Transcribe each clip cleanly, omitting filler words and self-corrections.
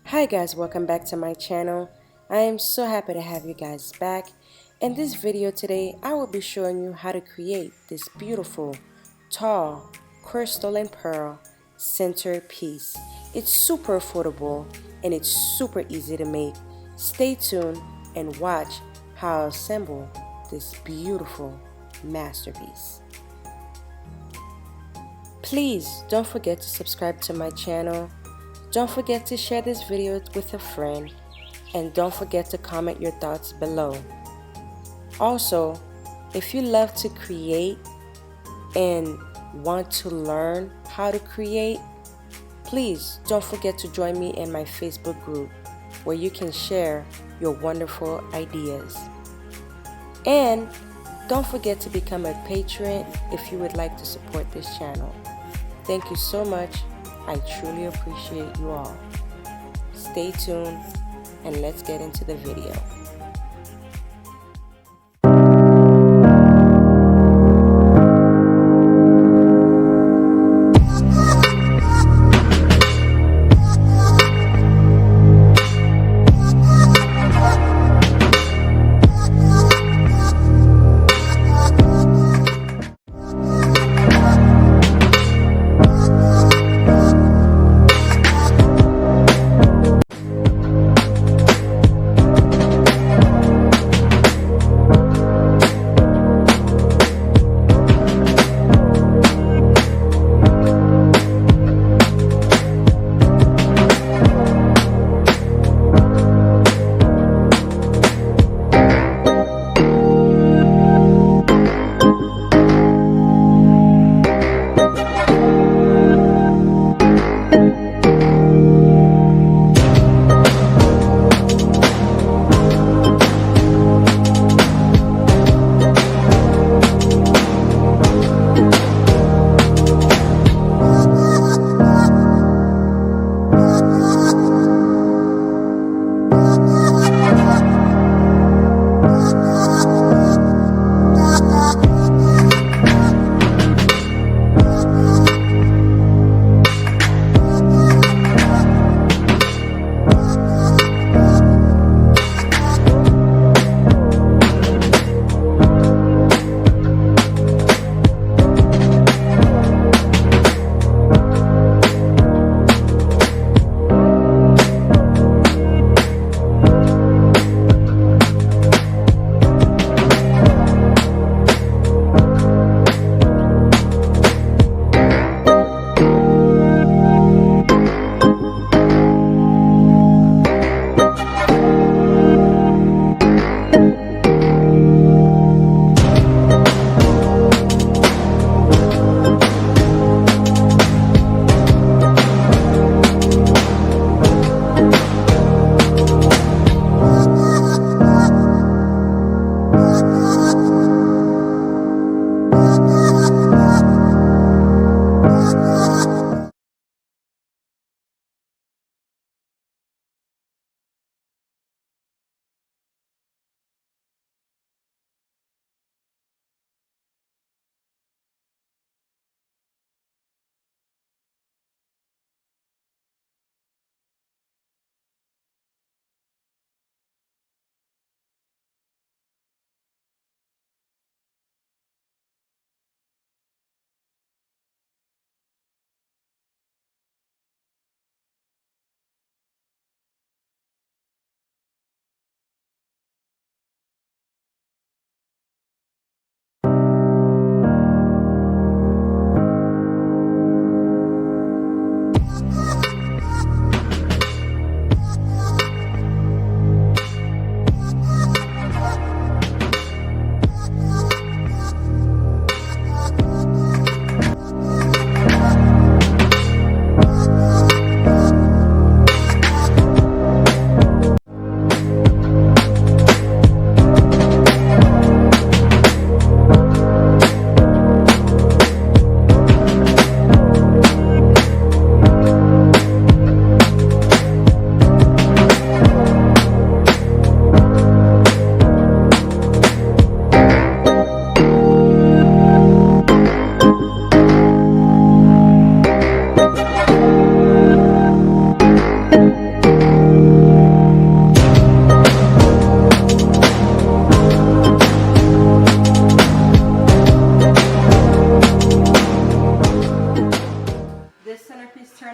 Hi guys, welcome back to my channel. I am so happy to have you guys back. In this video today, I will be showing you how to create this beautiful, tall, crystal and pearl centerpiece. It's super affordable and it's super easy to make. Stay tuned and watch how I assemble this beautiful masterpiece. Please don't forget to subscribe to my channel. Don't forget to share this video with a friend, and don't forget to comment your thoughts below. Also, if you love to create and want to learn how to create, please don't forget to join me in my Facebook group where you can share your wonderful ideas. And don't forget to become a patron if you would like to support this channel. Thank you so much. I truly appreciate you all. Stay tuned and let's get into the video.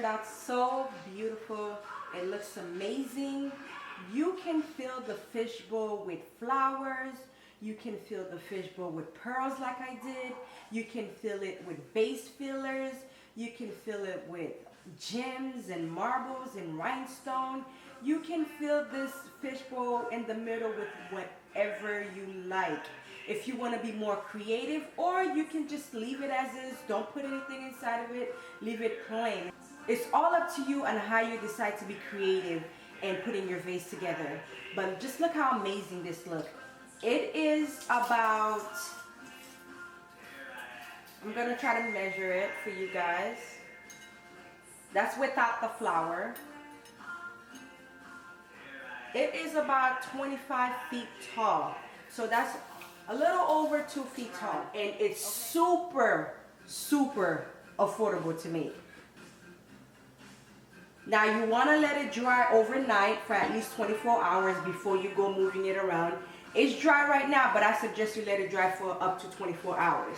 turned out so beautiful. It looks amazing. You can fill the fishbowl with flowers. You can fill the fishbowl with pearls like I did. You can fill it with vase fillers. You can fill it with gems and marbles and rhinestone. You can fill this fishbowl in the middle with whatever you like. If you want to be more creative, or you can just leave it as is. Don't put anything inside of it. Leave it plain. It's all up to you on how you decide to be creative and putting your vase together. But just look how amazing this looks. It is about, I'm going to try to measure it for you guys. That's without the flower. It is about 25 feet tall. So that's a little over 2 feet tall. And it's super, super affordable to make. Now you want to let it dry overnight for at least 24 hours before you go moving it around. It's dry right now, but I suggest you let it dry for up to 24 hours.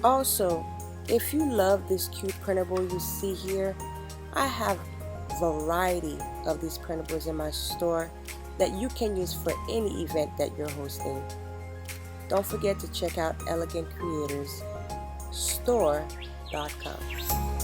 Also, if you love this cute printable you see here, I have a variety of these printables in my store that you can use for any event that you're hosting. Don't forget to check out elegantcreatorsstore.com.